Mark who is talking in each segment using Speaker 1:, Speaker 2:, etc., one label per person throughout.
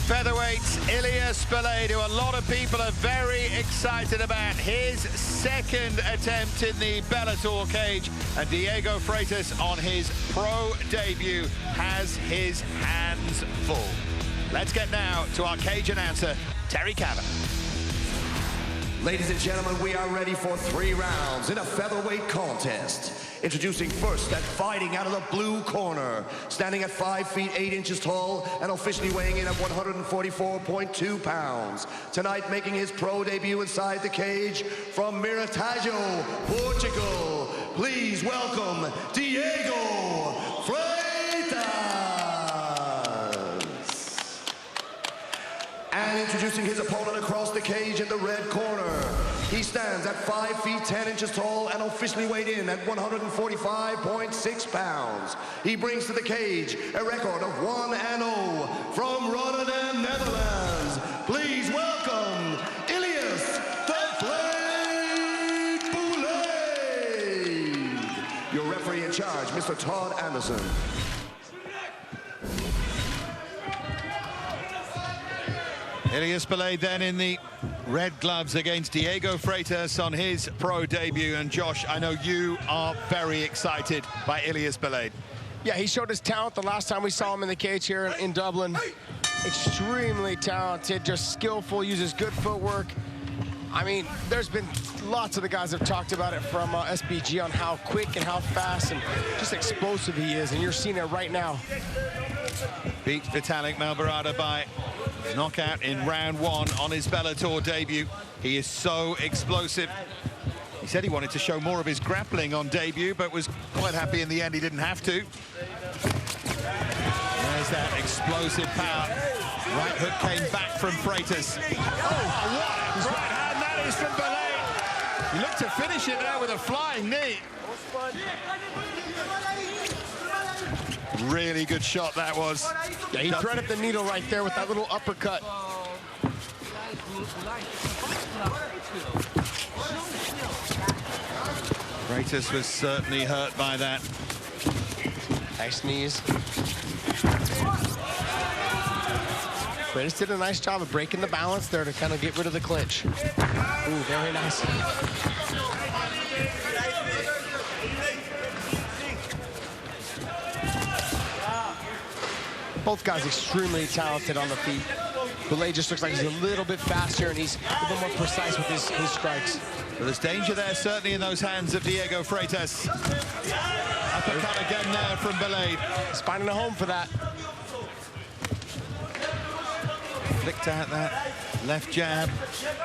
Speaker 1: featherweight Ilias Bulaid, who a lot of people are very excited about. His second attempt in the Bellator cage, and Diego Freitas on his pro debut has his hands full. Let's get now to our cage announcer, Terry Cavan.
Speaker 2: Ladies and gentlemen, we are ready for 3 rounds in a featherweight contest. Introducing first, at fighting out of the blue corner, standing at 5 feet 8 inches tall and officially weighing in at 144.2 pounds. Tonight, making his pro debut inside the cage from Miratejo, Portugal. Please welcome Diego Freitas. And introducing his opponent across the cage in the red corner. He stands at 5 feet 10 inches tall and officially weighed in at 145.6 pounds. He brings to the cage a record of 1-0 from Rotterdam, Netherlands. Please welcome Ilias the Blade Bouarsa. Your referee in charge, Mr. Todd Anderson.
Speaker 1: Ilias Bulaid then in the red gloves against Diego Freitas on his pro debut. And Josh, I know you are very excited by Ilias Bulaid.
Speaker 3: Yeah, he showed his talent the last time we saw him in the cage here in Dublin. Extremely talented, just skillful, uses good footwork. I mean, there's been lots of the guys have talked about it from SBG on how quick and how fast and just explosive he is, and you're seeing it right now.
Speaker 1: Beat Vitalik Malbarada by knockout in round 1 on his Bellator debut. He is so explosive. He said he wanted to show more of his grappling on debut, but was quite happy in the end he didn't have to. There's that explosive power. Right hook came back from Freitas. Oh, what right hand that is from Bulaid. He looked to finish it there with a flying knee. Really good shot that was.
Speaker 3: Yeah, he threaded the needle right there with that little uppercut.
Speaker 1: Freitas was certainly hurt by that.
Speaker 3: Nice knees. Freitas did a nice job of breaking the balance there to kind of get rid of the clinch. Ooh, very nice. Both guys extremely talented on the feet. Bulaid just looks like he's a little bit faster and he's a little more precise with his strikes.
Speaker 1: Well, there's danger there, certainly in those hands of Diego Freitas. Uppercut again there from Bulaid.
Speaker 3: He's finding a home for that.
Speaker 1: Flicked out that left jab.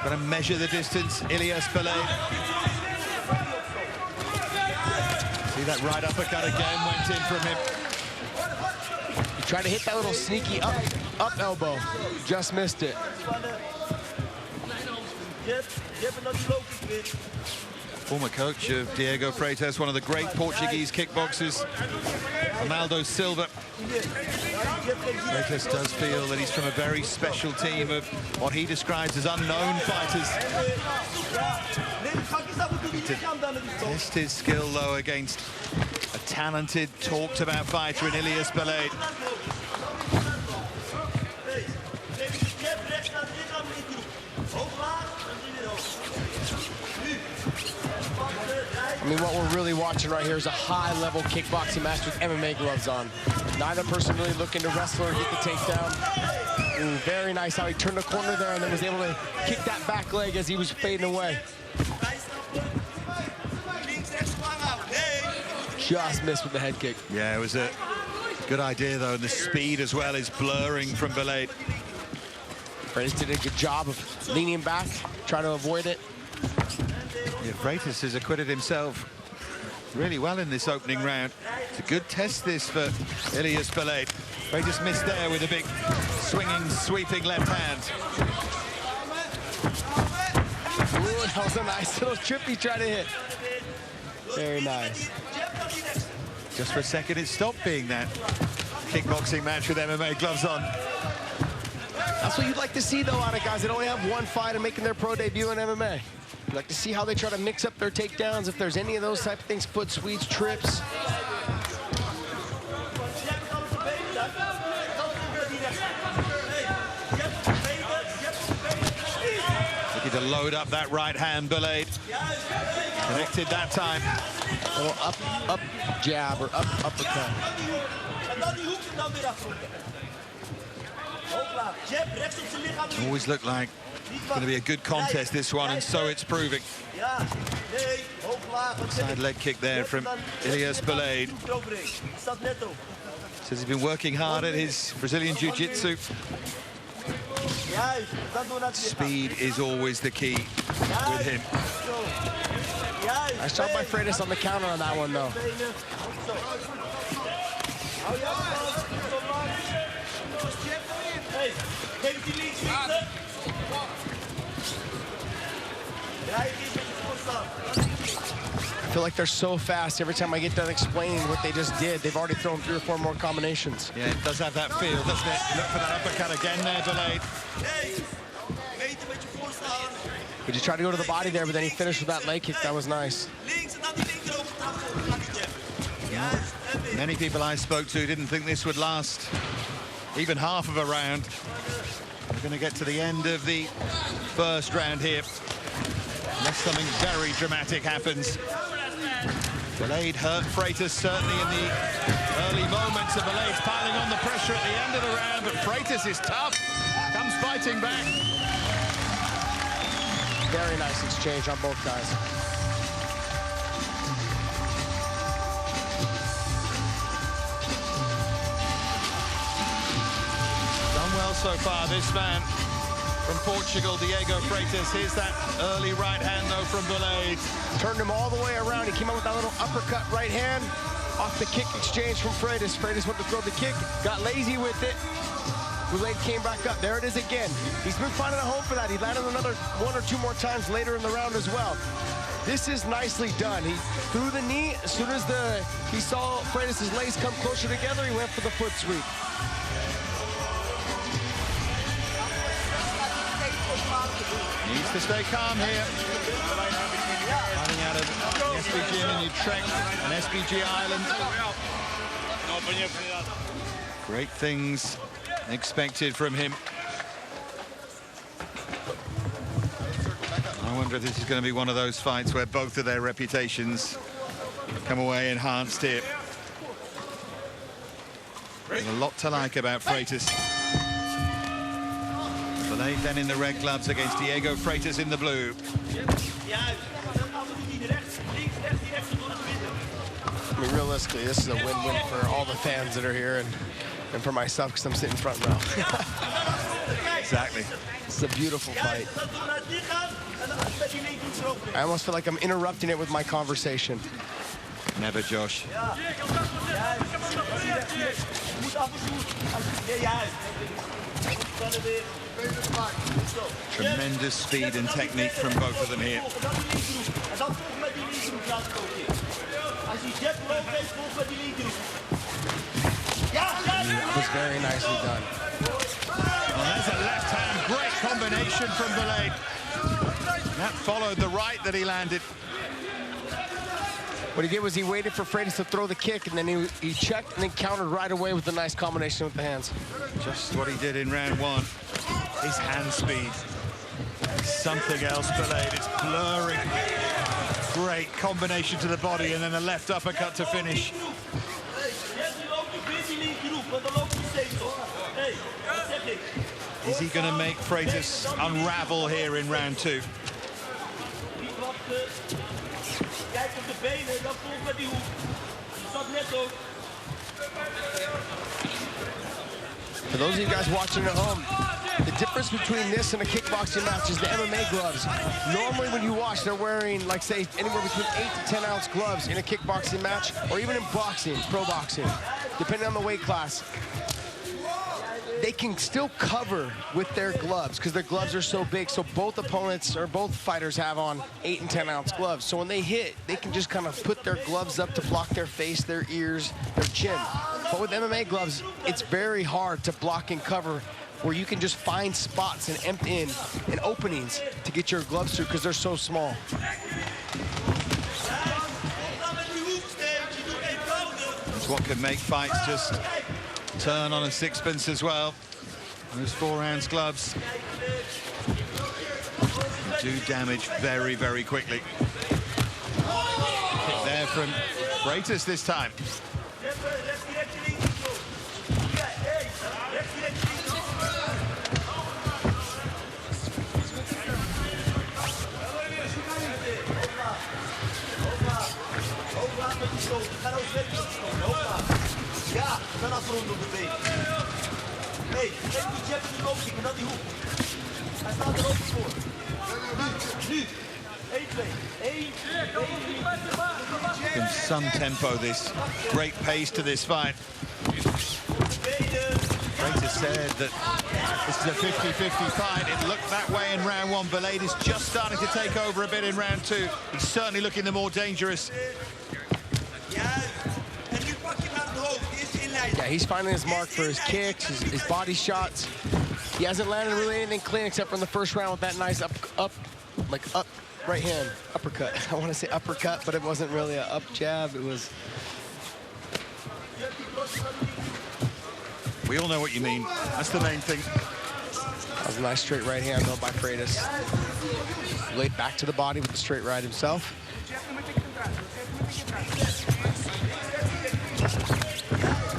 Speaker 1: Got to measure the distance. Ilias Bulaid. See that right uppercut again went in from him.
Speaker 3: Tried to hit that little sneaky up elbow. Just missed it.
Speaker 1: Former coach of Diego Freitas, one of the great Portuguese kickboxers, Ronaldo Silva. Freitas does feel that he's from a very special team of what he describes as unknown fighters. To test his skill, though, against a talented, talked-about fighter in Ilias Bulaid.
Speaker 3: I mean, what we're really watching right here is a high-level kickboxing match with MMA gloves on. Neither person really looking to wrestle or get the takedown. Ooh, very nice how he turned the corner there and then was able to kick that back leg as he was fading away. Just missed with the head kick.
Speaker 1: Yeah, it was a good idea, though, and the speed as well is blurring from Bulaid.
Speaker 3: Freitas did a good job of leaning back, trying to avoid it.
Speaker 1: Yeah, Freitas has acquitted himself really well in this opening round. It's a good test, this, for Ilias Bulaid. Freitas missed there with a big swinging, sweeping left hand.
Speaker 3: Ooh, that was a nice little trip he tried to hit. Very nice.
Speaker 1: Just for a second, it stopped being that kickboxing match with MMA gloves on.
Speaker 3: That's what you'd like to see, though, out of guys that only have one fight and making their pro debut in MMA. You'd like to see how they try to mix up their takedowns, if there's any of those type of things, foot sweeps, trips.
Speaker 1: to load up that right hand, Bulaid. Connected that time.
Speaker 3: A little up jab or uppercut.
Speaker 1: Always looked like it's going to be a good contest, this one, and so it's proving. Side leg kick there from Ilias Bulaid. Says he's been working hard at his Brazilian Jiu-Jitsu. Speed is always the key with him.
Speaker 3: Nice job by Freitas on the counter on that one, though. I feel like they're so fast. Every time I get done explaining what they just did, they've already thrown 3 or 4 more combinations.
Speaker 1: Yeah, it does have that feel, doesn't it? Look for that uppercut again there, Bulaid.
Speaker 3: He just tried to go to the body there, but then he finished with that leg kick. That was nice.
Speaker 1: Yeah. Many people I spoke to didn't think this would last even half of a round. We're going to get to the end of the first round here, unless something very dramatic happens. Bulaid hurt Freitas certainly in the early moments, and Bulaid's piling on the pressure at the end of the round, but Freitas is tough, comes fighting back.
Speaker 3: Very nice exchange on both guys.
Speaker 1: Done well so far, this man from Portugal, Diego Freitas. Here's that early right hand, though, from Bulaid.
Speaker 3: Turned him all the way around. He came out with that little uppercut right hand off the kick exchange from Freitas. Freitas went to throw the kick, got lazy with it. Bulaid came back up. There it is again. He's been finding a home for that. He landed another 1 or 2 more times later in the round as well. This is nicely done. He threw the knee. As soon as he saw Freitas' legs come closer together, he went for the foot sweep.
Speaker 1: Needs to stay calm here. Running out of the SBG in Utrecht and SBG Ireland. Great things expected from him. I wonder if this is going to be one of those fights where both of their reputations come away enhanced here. There's a lot to like about Freitas. Bulaid then in the red gloves against Diego Freitas in the blue.
Speaker 3: I mean, realistically, this is a win-win for all the fans that are here and for myself, because I'm sitting front row.
Speaker 1: Exactly.
Speaker 3: It's a beautiful fight. I almost feel like I'm interrupting it with my conversation.
Speaker 1: Never, Josh. Tremendous speed and technique from both of them here.
Speaker 3: That was very nicely done.
Speaker 1: Well, there's a left hand, great combination from Bulaid. That followed the right that he landed.
Speaker 3: What he did was he waited for Freitas to throw the kick, and then he checked and then countered right away with a nice combination with the hands.
Speaker 1: Just what he did in round 1. His hand speed. Something else, Bulaid. It's blurring. Great combination to the body, and then a left uppercut to finish. Is he going to make Freitas unravel here in round 2?
Speaker 3: For those of you guys watching at home, the difference between this and a kickboxing match is the MMA gloves. Normally when you watch, they're wearing, like, say, anywhere between 8 to 10 ounce gloves in a kickboxing match, or even in boxing, pro boxing, depending on the weight class. They can still cover with their gloves because their gloves are so big. So both opponents or both fighters have on 8 and 10 ounce gloves. So when they hit, they can just kind of put their gloves up to block their face, their ears, their chin. But with MMA gloves, it's very hard to block and cover, where you can just find spots and openings to get your gloves through because they're so small.
Speaker 1: That's what can make fights just turn on a sixpence as well. Those 4 ounce gloves. do damage very, very quickly. Kick there from Freitas this time. In some tempo, this great pace to this fight. Freitas said that this is a 50-50 fight. It looked that way in round one. Bulaid is just starting to take over a bit in round two. He's certainly looking the more dangerous.
Speaker 3: Yeah, he's finding his mark for his kicks, his body shots. He hasn't landed really anything clean except for in the first round with that nice up right hand uppercut. I want to say uppercut, but it wasn't really an up jab. It was.
Speaker 1: We all know what you mean. That's the main thing.
Speaker 3: That was a nice straight right hand though by Freitas. Laid back to the body with the straight right himself.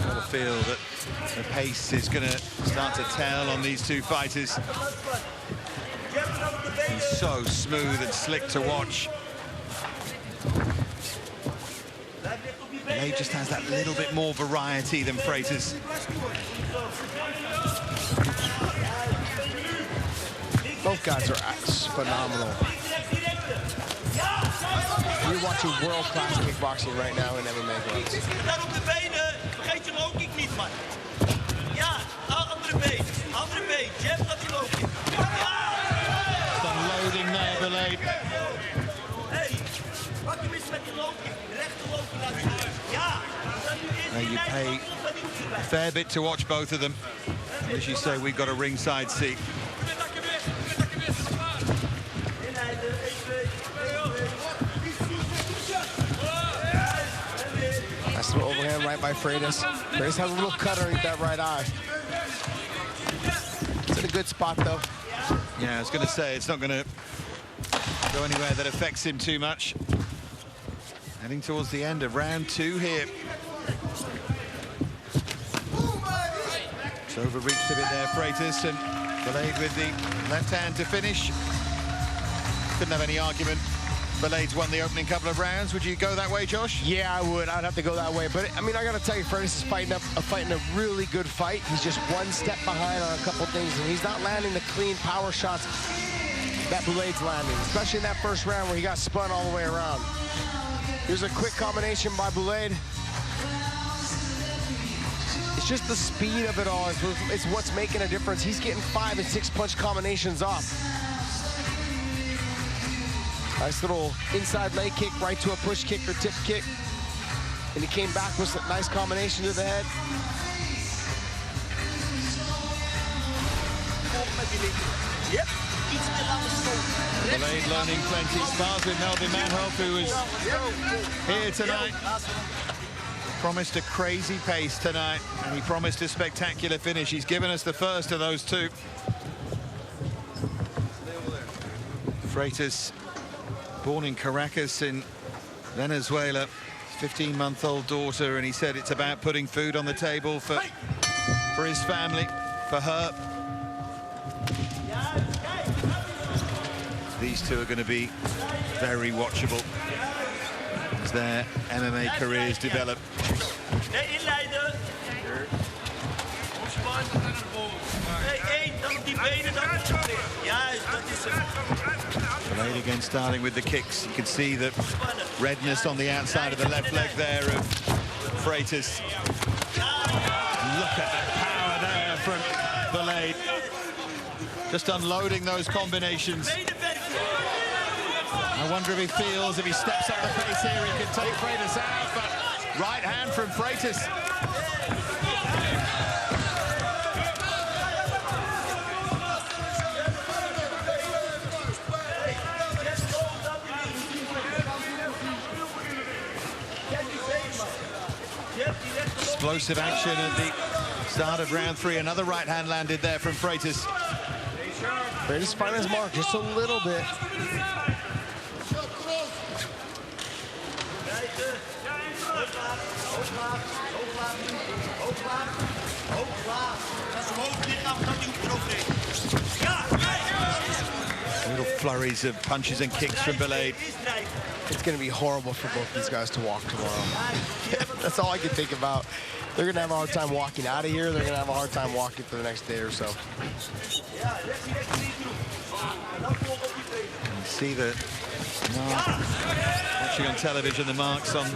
Speaker 1: I feel that the pace is going to start to tell on these two fighters. He's so smooth and slick to watch. He just has that little bit more variety than Freitas.
Speaker 3: Both guys are phenomenal. You're watching world-class kickboxing right now in MMA gloves.
Speaker 1: Unloading there, Bulaid. You pay a fair bit to watch both of them. As you say, we've got a ringside seat.
Speaker 3: Nice little overhand right by Freitas. Freitas has a little cut underneath that right eye. It's in a good spot, though.
Speaker 1: Yeah, I was going to say, it's not going to go anywhere that affects him too much. Heading towards the end of round two here. It's overreached a bit there, Freitas, and Bulaid with the left hand to finish. Couldn't have any argument. Bulaid's won the opening couple of rounds. Would you go that way, Josh?
Speaker 3: Yeah, I would. I'd have to go that way. But, I mean, I got to tell you, Freitas is fighting a really good fight. He's just one step behind on a couple things, and he's not landing the clean power shots that Bulaid's landing, especially in that first round where he got spun all the way around. Here's a quick combination by Bulaid. It's just the speed of it all. It's what's making a difference. He's getting 5- and 6-punch combinations off. Nice little inside leg kick right to a push kick or tip kick. And he came back with a nice combination to the head.
Speaker 4: Yep.
Speaker 1: Bulaid learning plenty. Spars with Melvin Manhoff, who was here tonight. Promised a crazy pace tonight, and he promised a spectacular finish. He's given us the first of those two. Freitas, born in Caracas in Venezuela, 15-month-old daughter, and he said it's about putting food on the table for his family, for her. These two are going to be very watchable as their MMA careers develop. Bulaid again starting with the kicks. You can see the redness on the outside of the left leg there of Freitas. Look at the power there from Bulaid. Just unloading those combinations. I wonder if he feels if he steps up the pace here, he can take Freitas out, but right hand from Freitas. Explosive action at the start of round three. Another right hand landed there from Freitas.
Speaker 3: Freitas finding his mark just a little bit.
Speaker 1: Little flurries of punches and kicks from Bulaid.
Speaker 3: It's going to be horrible for both these guys to walk tomorrow. That's all I can think about. They're going to have a hard time walking out of here. They're going to have a hard time walking for the next day or so.
Speaker 1: You see the watching on television, the marks on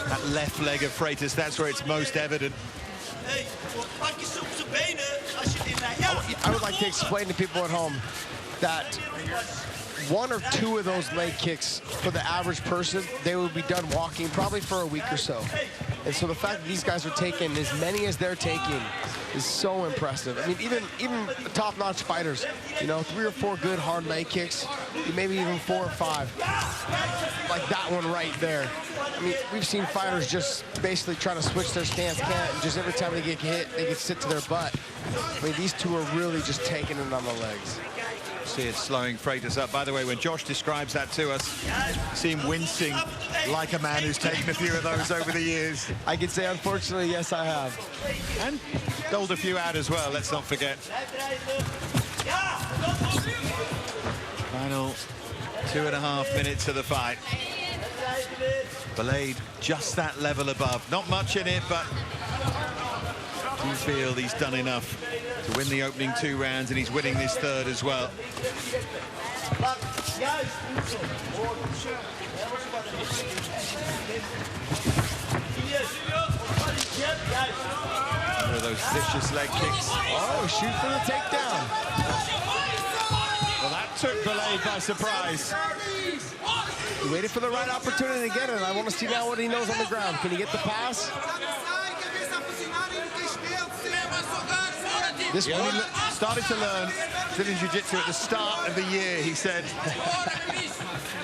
Speaker 1: that left leg of Freitas. That's where it's most evident.
Speaker 3: I would like to explain to people at home that 1 or 2 of those leg kicks for the average person, they would be done walking probably for a week or so. And so the fact that these guys are taking as many as they're taking is so impressive. I mean, even top-notch fighters, you know, 3 or 4 good hard leg kicks, maybe even 4 or 5. Like that one right there. I mean, we've seen fighters just basically try to switch their stance, and just every time they get hit, they get sit to their butt. I mean, these two are really just taking it on the legs.
Speaker 1: See it slowing Freitas up. By the way, when Josh describes that to us, see him wincing like a man who's taken a few of those over the years.
Speaker 3: I can say, unfortunately, yes, I have.
Speaker 1: And doled a few out as well, let's not forget. Final 2.5 minutes of the fight. Bulaid just that level above. Not much in it, but do you feel he's done enough to win the opening 2 rounds, and he's winning this 3rd as well. One of those vicious leg kicks.
Speaker 3: Oh, shoot for the takedown.
Speaker 1: Well, that took Bulaid by surprise.
Speaker 3: He waited for the right opportunity to get it. I want to see now what he knows on the ground. Can he get the pass?
Speaker 1: This one he started to learn Brazilian Jiu-Jitsu at the start of the year, he said.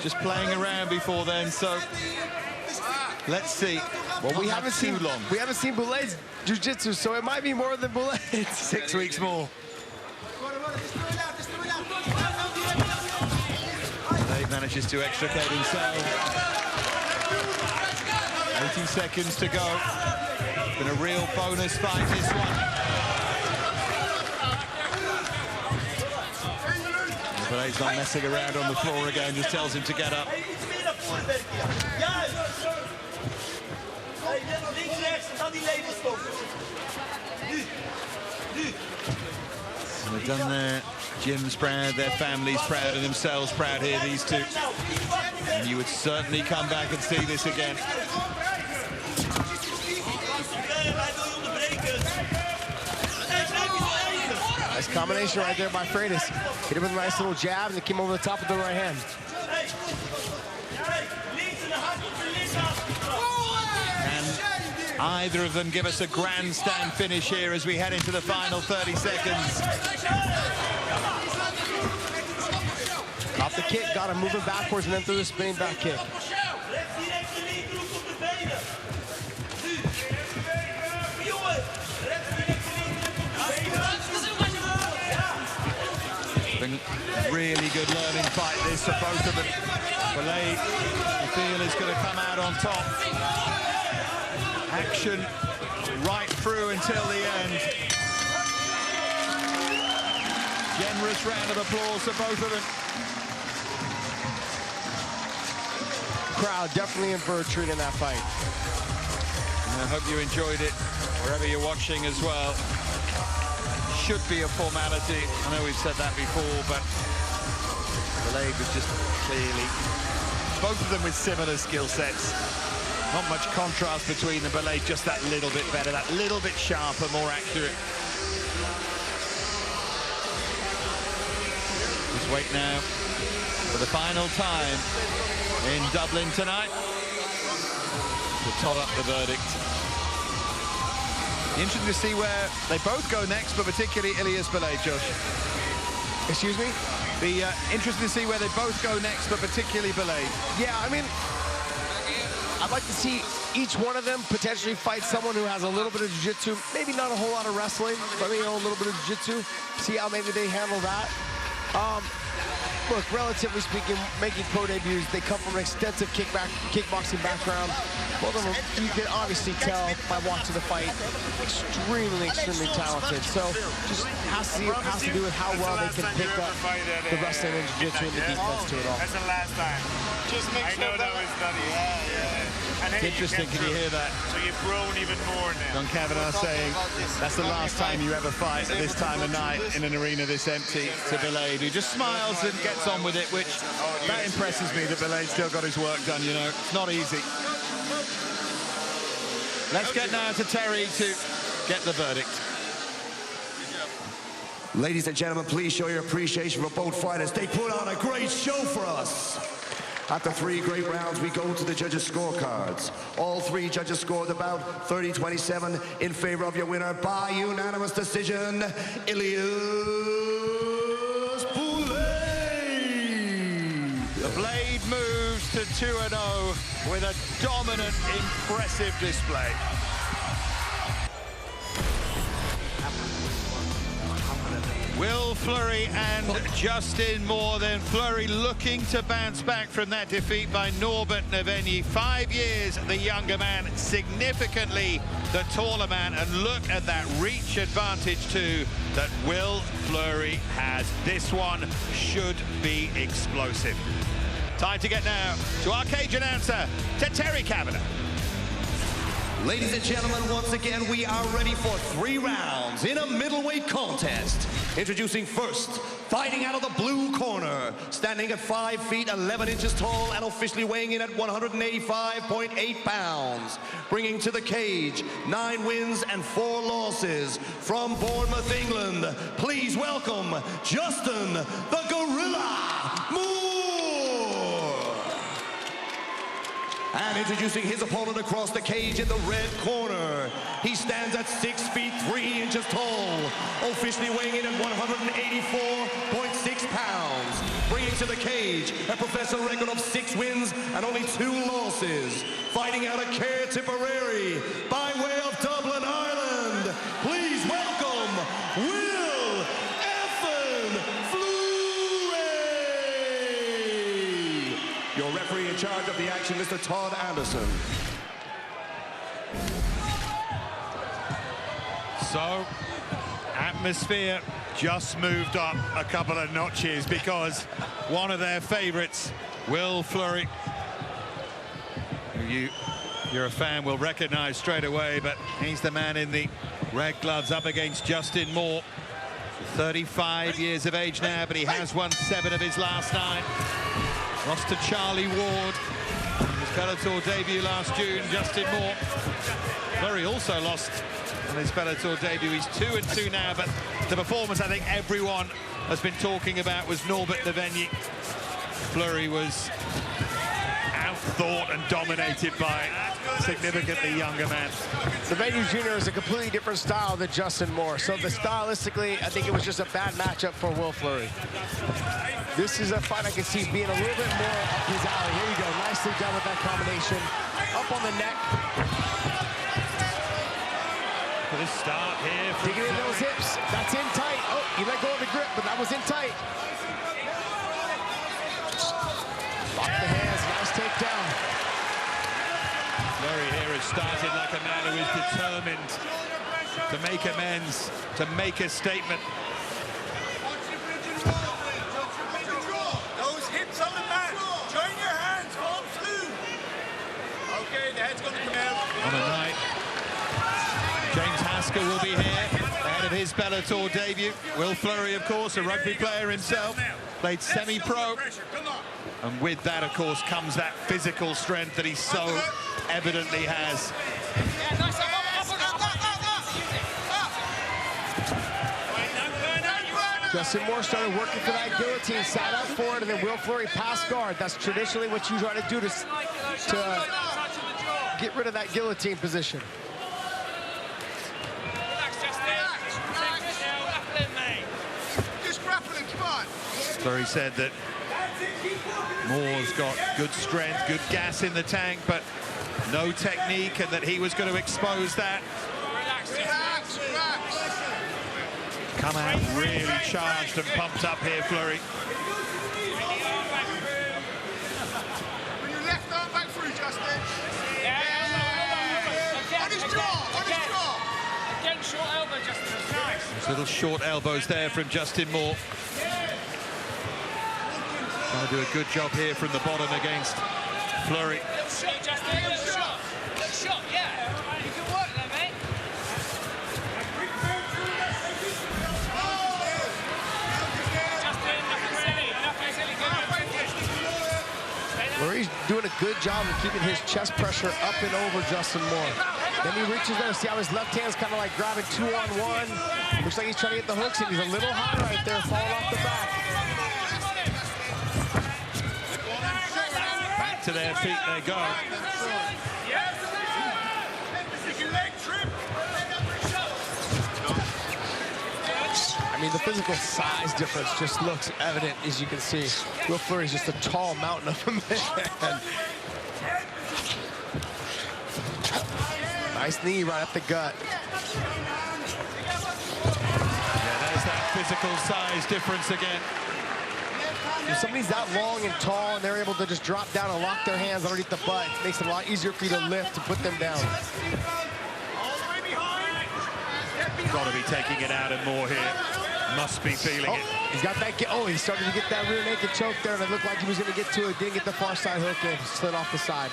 Speaker 1: Just playing around before then, so let's see.
Speaker 3: Well, we haven't seen Bulaid's Jiu-Jitsu, so it might be more than Bulaid's.
Speaker 1: 6 weeks more. Bulaid manages to extricate himself. 80 seconds to go. It's been a real bonus fight, this one. Bulaid's not messing around on the floor again, just tells him to get up. And they've done their gyms proud, their families proud, and themselves proud here, these two. And you would certainly come back and see this again.
Speaker 3: Nice combination right there by Freitas. Hit him with a nice little jab, and it came over the top of the right hand.
Speaker 1: And either of them give us a grandstand finish here as we head into the final 30 seconds.
Speaker 3: Off the kick, got him moving backwards, and then threw the spinning back kick.
Speaker 1: Been really good learning fight this for both of them. Bulaid, you feel, is going to come out on top. Action right through until the end. Generous round of applause for both of them.
Speaker 3: Crowd definitely in for a treat in that fight.
Speaker 1: And I hope you enjoyed it wherever you're watching as well. Should be a formality. I know we've said that before, but Bulaid was just clearly, both of them with similar skill sets. Not much contrast between them. Bulaid just that little bit better, that little bit sharper, more accurate. Just wait now for the final time in Dublin tonight to tot up the verdict. Interesting to see where they both go next, but particularly Ilias Bulaid, Josh.
Speaker 3: Excuse me?
Speaker 1: Interesting to see where they both go next, but particularly Bulaid.
Speaker 3: Yeah, I mean, I'd like to see each one of them potentially fight someone who has a little bit of jiu-jitsu, maybe not a whole lot of wrestling, but maybe a little bit of jiu-jitsu. See how maybe they handle that. Look, relatively speaking, making pro debuts, they come from an extensive kickboxing background. Both of them, you can obviously tell by watching the fight, extremely talented. So just has to do with how well they can pick up the wrestling and jiu-jitsu and the defense to it all.
Speaker 4: That's the last time. Just make sure that was nutty. Yeah. And hey,
Speaker 1: Interesting, can you hear that?
Speaker 4: So you've grown even more now.
Speaker 1: Don Kavanagh saying that's the last time you ever fight at this time of night in an arena this empty, to Bulaid, who just smiles and gets on with it, which that impresses me, that Bulaid still got his work done, you know. It's not easy. Let's get now to Terry to get the verdict.
Speaker 2: Ladies and gentlemen, please show your appreciation for both fighters. They put on a great show for us. After 3 great rounds, we go to the judges' scorecards. All 3 judges scored about 30-27 in favor of your winner by unanimous decision, Ilias Bulaid.
Speaker 1: The Blade moves to 2-0 with a dominant, impressive display. Will Fleury and Justin Moore, then Fleury looking to bounce back from that defeat by Norbert Nevenyi. 5 years, the younger man, significantly the taller man, and look at that reach advantage too that Will Fleury has. This one should be explosive. Time to get now to our cage announcer, to Terry Kavanagh.
Speaker 2: Ladies and gentlemen, once again, we are ready for 3 rounds in a middleweight contest. Introducing first, fighting out of the blue corner, standing at 5 feet 11 inches tall and officially weighing in at 185.8 pounds. Bringing to the cage 9 wins and 4 losses from Bournemouth, England. Please welcome Justin the Gorilla Moore. And introducing his opponent across the cage in the red corner. He stands at 6 feet 3 inches tall, officially weighing in at 184.6 pounds. Bringing to the cage a professional record of 6 wins and only 2 losses. Fighting out of Care Tipperary by way of Dublin, Ireland. Please welcome Will Fleury. Your referee in charge of the action, Mr. Todd Anderson.
Speaker 1: So, atmosphere just moved up a couple of notches because one of their favorites, Will Fleury, who you're a fan, will recognize straight away, but he's the man in the red gloves up against Justin Moore. 35 years of age now, but he has won 7 of his last 9. Lost to Charlie Ward. His Bellator debut last June. Justin Moore. Fleury also lost on his Bellator debut. He's 2-2 now, but the performance I think everyone has been talking about was Norbert Nevenyi. Fleury was outthought and dominated by a significantly younger man.
Speaker 3: Nevenyi Jr. is a completely different style than Justin Moore, so stylistically, I think it was just a bad matchup for Will Fleury. This is a fight I can see being a little bit more up his alley. Here you go, nicely done with that combination. Up on the neck.
Speaker 1: For the start here.
Speaker 3: Digging in those hips. That's in tight. Oh, you let go of the grip, but that was in tight. Lock the hands, nice takedown.
Speaker 1: Fleury here has started like a man who is determined to make amends, to make a statement.
Speaker 4: Those hips on the mat. Join your hands, hold through. Okay, the head's going to come out.
Speaker 1: On a night, James Haskell will be here, ahead of his Bellator debut. Will Fleury, of course, a rugby player himself, played semi-pro. And with that, of course, comes that physical strength that he so evidently has.
Speaker 3: Justin Moore started working for that guillotine, sat up for it, and then Will Fleury passed guard. That's traditionally what you try to do to get rid of that guillotine position.
Speaker 1: Fleury said that Moore's got good strength, good gas in the tank, but no technique, and that he was going to expose that. come out really charged and pumped up here, Fleury.
Speaker 4: Bring your left arm back through, Justin. On his jaw, on his jaw.
Speaker 5: Again, short elbow, Justin. That's nice.
Speaker 1: There's little short elbows there from Justin Moore. Trying to do a good job here from the bottom against Fleury.
Speaker 5: Little shot, Justin. Little shot. Little shot, yeah. You can work there, mate. Justin, nothing silly. Nothing silly.
Speaker 3: Fleury's doing a good job of keeping his chest pressure up and over Justin Moore. Then he reaches there, see how his left hand's kind of like grabbing 2-on-1. Looks like he's trying to get the hooks in. He's a little high right there, falling off the back.
Speaker 1: Back to their feet they go.
Speaker 3: I mean, the physical size difference just looks evident, as you can see. Will Fleury's just a tall mountain of a man. Nice knee right up the gut.
Speaker 1: Yeah, there's that physical size difference again.
Speaker 3: If somebody's that long and tall and they're able to just drop down and lock their hands underneath the butt, it makes it a lot easier for you to lift and put them down.
Speaker 1: Got to be taking it out and more here. Must be feeling it.
Speaker 3: He's got that. He's starting to get that rear naked choke there, and it looked like he was going to get to it. Didn't get the far side hook in. Slid off the side.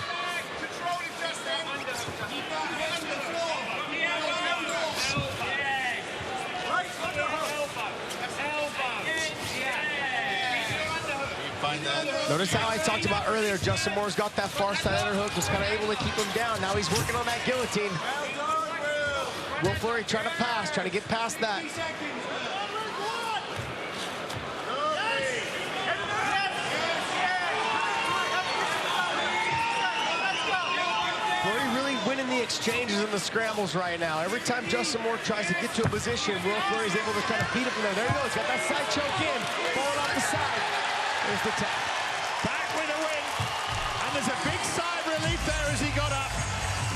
Speaker 3: Notice how I talked about earlier, Justin Moore's got that far side underhook, was kind of able to keep him down. Now he's working on that guillotine. Will Fleury trying to pass, trying to get past that. Fleury really winning the exchanges and the scrambles right now. Every time Justin Moore tries to get to a position, Will Fleury's able to kind of beat him from there. There he goes, got that side choke in, falling off the side. There's the tap.
Speaker 1: Back with a win. And there's a big sigh of relief there as he got up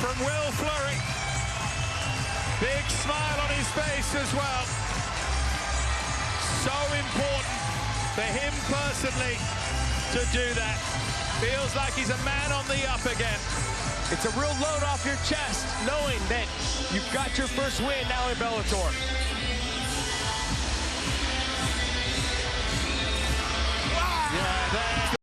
Speaker 1: from Will Fleury. Big smile on his face as well. So important for him personally to do that. Feels like he's a man on the up again.
Speaker 3: It's a real load off your chest, knowing that you've got your first win now in Bellator.
Speaker 1: Yeah, there's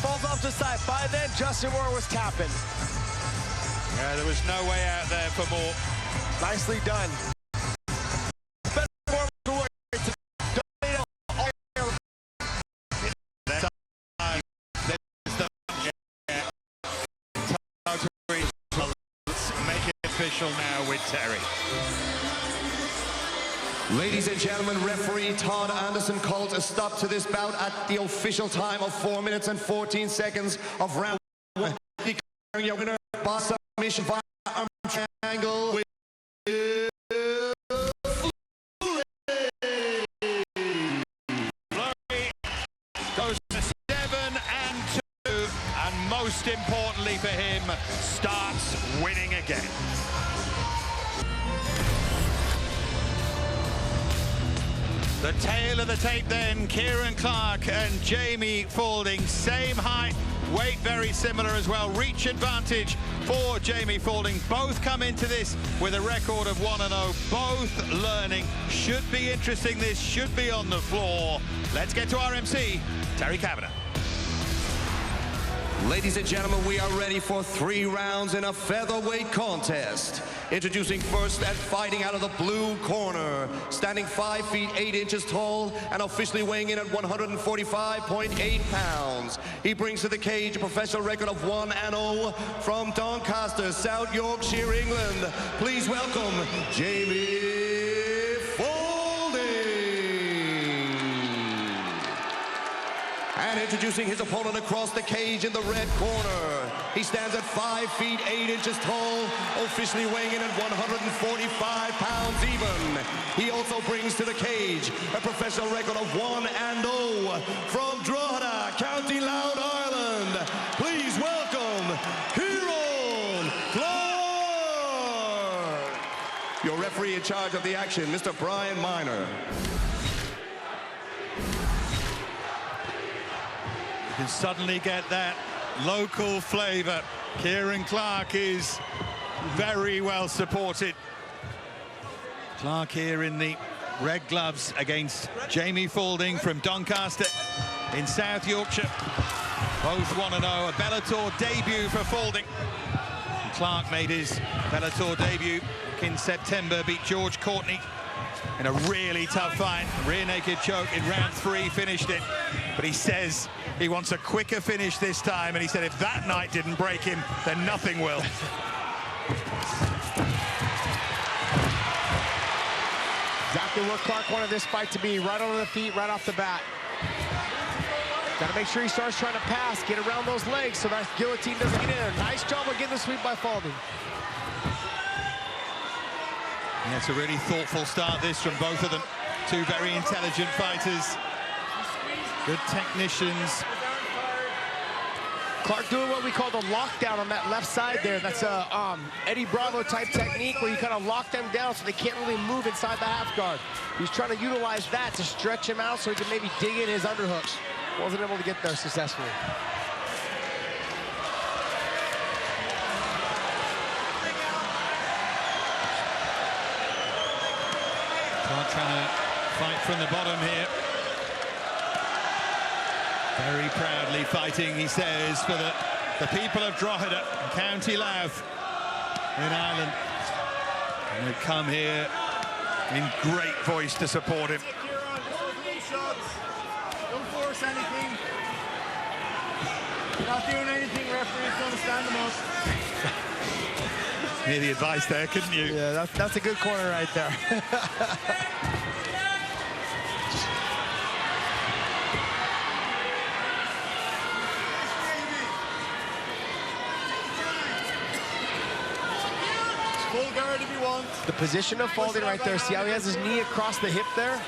Speaker 3: falls off the side. By then, Justin Moore was tapping.
Speaker 1: Yeah, there was no way out there for Moore.
Speaker 3: Nicely done.
Speaker 1: Make it official now with Terry.
Speaker 2: Ladies and gentlemen, referee Todd Anderson calls a stop to this bout at the official time of 4 minutes and 14 seconds of round 1. Declaring your winner by submission via arm triangle with
Speaker 1: Fleury goes to 7-2, and most importantly for him, starts winning again. The tail of the tape then, Ciaran Clarke and Jaime Faulding, same height, weight very similar as well. Reach advantage for Jaime Faulding. Both come into this with a record of 1-0, both learning. Should be interesting, this should be on the floor. Let's get to our MC, Terry Kavanagh.
Speaker 2: Ladies and gentlemen, we are ready for 3 rounds in a featherweight contest. Introducing first and fighting out of the blue corner, standing 5 feet 8 inches tall and officially weighing in at 145.8 pounds. He brings to the cage a professional record of 1-0 from Doncaster, South Yorkshire, England. Please welcome Jaime Faulding. And introducing his opponent across the cage in the red corner. He stands at 5 feet 8 inches tall, officially weighing in at 145 pounds even. He also brings to the cage a professional record of 1-0 from Drogheda, County Louth, Ireland. Please welcome Clarke. Your referee in charge of the action, Mr. Brian Miner.
Speaker 1: You can suddenly get that local flavor. Ciaran Clarke is very well supported. Clarke here in the red gloves against Jaime Faulding from Doncaster in South Yorkshire. Both 1-0, a Bellator debut for Faulding. And Clarke made his Bellator debut in September, beat George Courtney in a really tough fight. Rear naked choke in round 3, finished it. But he says he wants a quicker finish this time, and he said if that night didn't break him, then nothing will.
Speaker 3: Exactly where Clarke wanted this fight to be, right on the feet, right off the bat. Got to make sure he starts trying to pass, get around those legs so that guillotine doesn't get in there. Nice job of getting the sweep by Faulding.
Speaker 1: Yeah, it's a really thoughtful start, this, from both of them. Two very intelligent fighters. Good technicians.
Speaker 3: Clarke doing what we call the lockdown on that left side there. That's a Eddie Bravo type technique where you kind of lock them down so they can't really move inside the half guard. He's trying to utilize that to stretch him out so he can maybe dig in his underhooks. Wasn't able to get there successfully.
Speaker 1: Clarke trying to fight from the bottom here. Very proudly fighting, he says, for the people of Drogheda, County Louth in Ireland. And they've come here in great voice to support him.
Speaker 4: Don't force anything. You're not doing anything, referee's going to stand them up.
Speaker 1: Hear the advice there, couldn't you?
Speaker 3: Yeah, that's a good corner right there.
Speaker 4: Full guard if you want.
Speaker 3: The position of Faulding right there. See how he has his knee across the hip there?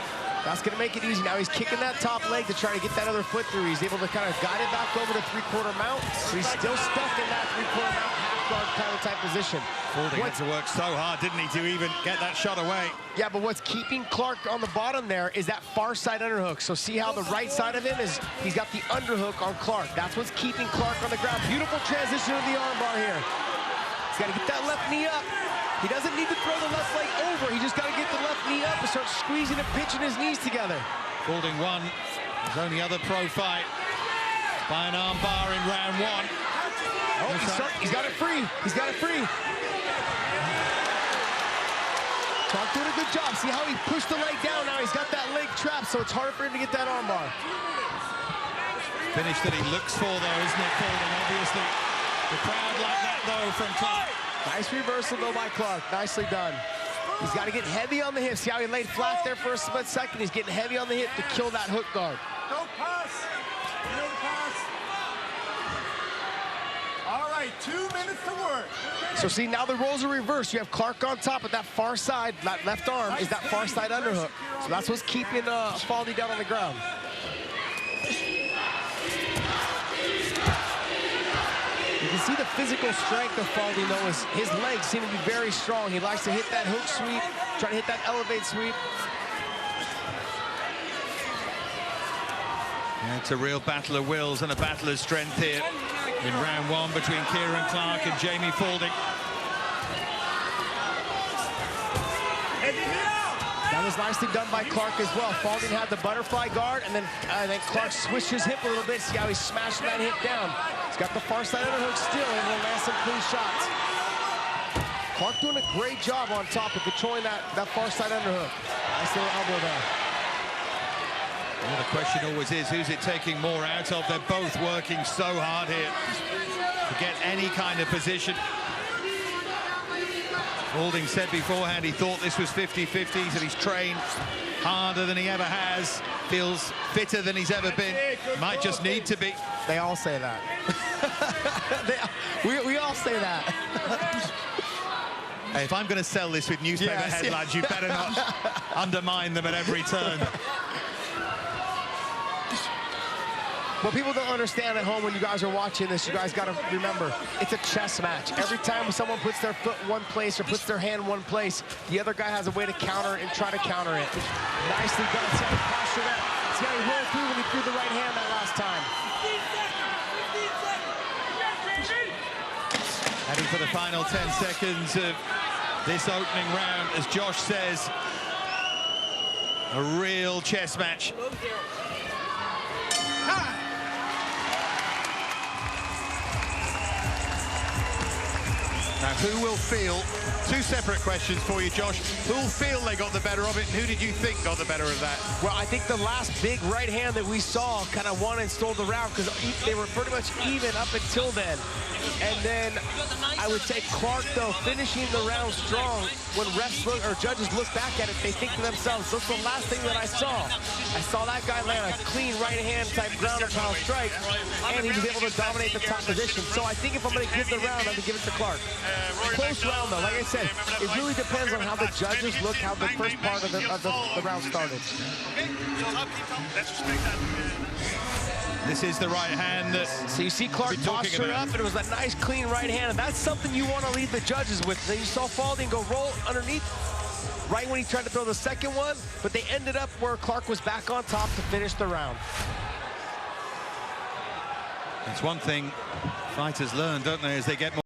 Speaker 3: That's going to make it easy. Now he's kicking that top leg to try to get that other foot through. He's able to kind of guide it back over to three-quarter mount. But he's still stuck in that three-quarter mount half guard kind of type position.
Speaker 1: Faulding had to work so hard, didn't he, to even get that shot away.
Speaker 3: Yeah, but what's keeping Clarke on the bottom there is that far side underhook. So see how the right side of him is, he's got the underhook on Clarke. That's what's keeping Clarke on the ground. Beautiful transition of the armbar here. He's got to get that left knee up. He doesn't need to throw the left leg over. He just got to get the left knee up and start squeezing and pinching his knees together.
Speaker 1: Faulding won his only other pro fight by an arm bar in round 1.
Speaker 3: Oh, he's got it free. He's got it free. Clarke doing a good job. See how he pushed the leg down now? He's got that leg trapped, so it's harder for him to get that arm bar.
Speaker 1: Finish that he looks for, though, isn't it, Faulding? Obviously, the crowd like that, though, from Clarke.
Speaker 3: Nice reversal, though, by Clarke. Nicely done. He's got to get heavy on the hip. See how he laid flat there for a split second? He's getting heavy on the hip to kill that hook guard.
Speaker 4: Don't pass. You don't pass. All right, 2 minutes to work.
Speaker 3: So see, now the roles are reversed. You have Clarke on top, but that far side, that left arm, is that far side underhook. So that's what's keeping Faulding down on the ground. You can see the physical strength of Faulding, though, is his legs seem to be very strong. He likes to hit that hook sweep, try to hit that elevate sweep.
Speaker 1: Yeah, it's a real battle of wills and a battle of strength here in round 1 between Ciaran Clarke and Jaime Faulding.
Speaker 3: That was nicely done by Clarke as well. Faulding had the butterfly guard, and then Clarke switched his hip a little bit. See how he's smashing that hip down. He's got the far side underhook still, and will land some clean shots. Clarke doing a great job on top of controlling that far side underhook. Nice little elbow there.
Speaker 1: Well, the question always is, who's it taking more out of? They're both working so hard here to get any kind of position. Faulding said beforehand he thought this was 50-50, that he's trained harder than he ever has, feels fitter than he's ever been, might just need to be.
Speaker 3: They all say that. we all say that.
Speaker 1: Hey, if I'm going to sell this with newspaper headlines, you better not undermine them at every turn.
Speaker 3: What people don't understand at home when you guys are watching this, you guys got to remember, it's a chess match. Every time someone puts their foot one place or puts their hand one place, the other guy has a way to counter and try to counter it. Nicely done. Ciaran postured up. Ciaran rolled through when he threw the right hand that last time.
Speaker 1: Heading for the final 10 seconds of this opening round, as Josh says, a real chess match. Now, who will feel, two separate questions for you, Josh. Who will feel they got the better of it, and who did you think got the better of that?
Speaker 3: Well, I think the last big right hand that we saw kind of won and stole the round, because they were pretty much even up until then. And then I would say Clarke, though, finishing the round strong. When refs look, or judges look back at it, they think to themselves, that's the last thing that I saw. I saw that guy land a clean right hand type ground and pound strike, and he was able to dominate the top position. So I think if I'm going to give the round, I'm going to give it to Clarke. Close round, though. Like I said, it really depends on how the judges look, how the first part of the round started.
Speaker 4: Let's respect that.
Speaker 1: This is the right hand that...
Speaker 3: So you see Clarke posture up, and it was a nice, clean right hand, and that's something you want to lead the judges with. Then you saw Faulding go roll underneath right when he tried to throw the second one, but they ended up where Clarke was back on top to finish the round.
Speaker 1: That's one thing fighters learn, don't they, as they get more...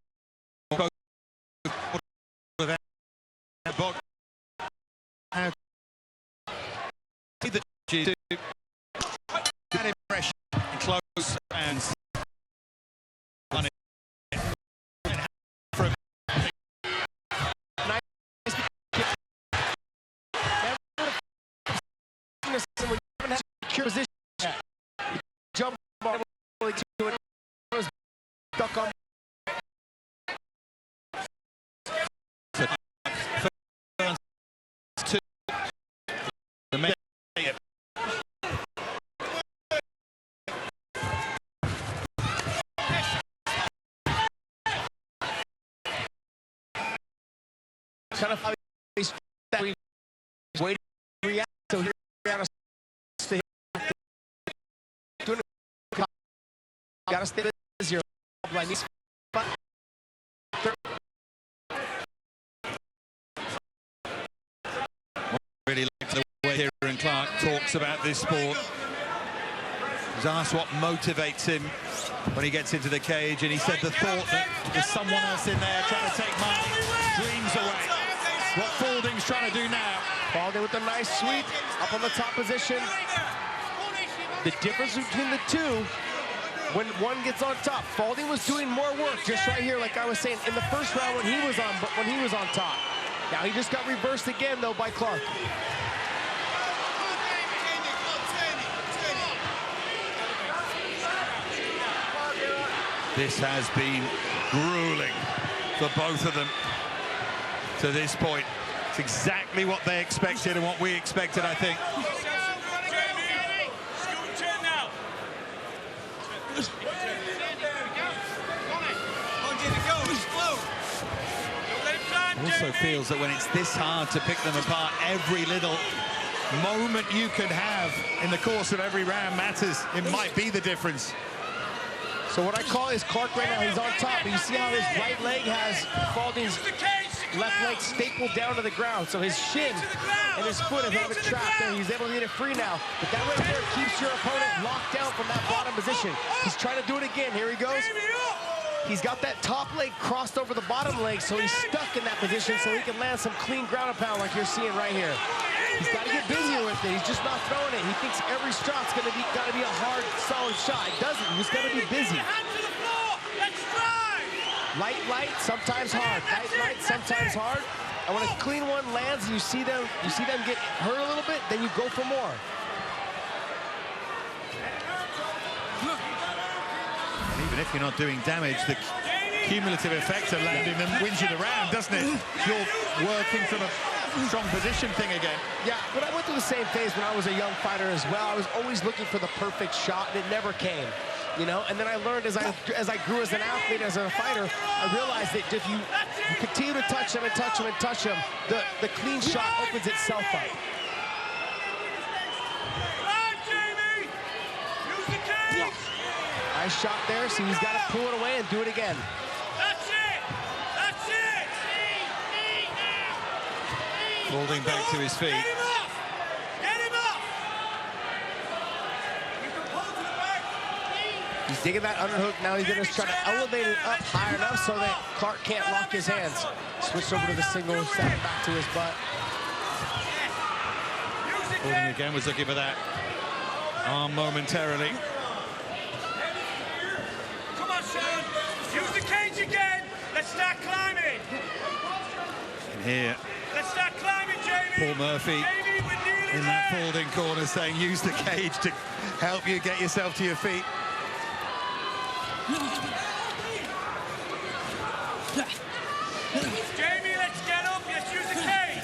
Speaker 1: impression close and on it from
Speaker 3: position jump to it stuck on
Speaker 1: the main.
Speaker 3: Kind of how he's waiting to react, so here gotta stay busy.
Speaker 1: Really like the way here and Clarke talks about this sport. He's asked what motivates him when he gets into the cage, and he said the thought that there's someone else in there trying to take my dreams away. What Faulding's trying to do now.
Speaker 3: Faulding with a nice sweep up on the top position. The difference between the two, when one gets on top, Faulding was doing more work just right here, like I was saying, in the first round when he was on top. Now he just got reversed again, though, by Clarke.
Speaker 1: This has been grueling for both of them to this point. It's exactly what they expected and what we expected, I think. Also feels that when it's this hard to pick them apart, every little moment you can have in the course of every round matters. It might be the difference.
Speaker 3: So what I call is Clarke right now, he's on top. You see how his right leg has Faulding's left leg stapled down to the ground. So his shin and his foot have it trapped there. He's able to get it free now. But that right there keeps your opponent locked down from that bottom position. He's trying to do it again. Here he goes. He's got that top leg crossed over the bottom leg, so he's stuck in that position so he can land some clean ground and pound like you're seeing right here. He's got to get busier with it. He's just not throwing it. He thinks every shot's got to be a hard, solid shot. It doesn't. He's got to be busy. Light, sometimes hard. Light, sometimes hard. And when a clean one lands, you see them get hurt a little bit, then you go for more.
Speaker 1: And even if you're not doing damage, the key cumulative effect of landing and wins you the round, doesn't it? You're working from a strong position thing again.
Speaker 3: Yeah, but I went through the same phase when I was a young fighter as well. I was always looking for the perfect shot, and it never came, you know? And then I learned as I grew as an athlete, as a fighter, I realized that if you continue to touch them and touch them and touch them, the clean shot opens itself up. Nice shot there, so he's got to pull it away and do it again.
Speaker 4: That's it! That's it!
Speaker 1: Faulding back to his feet.
Speaker 4: Get him up! Get him up! You can pull to the back.
Speaker 3: He's digging that underhook. Now he's going to try to elevate it up high enough so that Clarke can't lock his hands. Switch over to the single, step back to his butt.
Speaker 1: Faulding again was looking for that arm momentarily.
Speaker 4: Come on, Ciaran. Use the cage again. Let's start climbing.
Speaker 1: And here,
Speaker 4: Let's start climbing, Jaime.
Speaker 1: Paul Murphy
Speaker 4: Jaime, we're nearly
Speaker 1: in that
Speaker 4: there.
Speaker 1: Faulding corner saying use the cage to help you get yourself to your feet.
Speaker 4: Jaime, let's get up. Let's use the cage.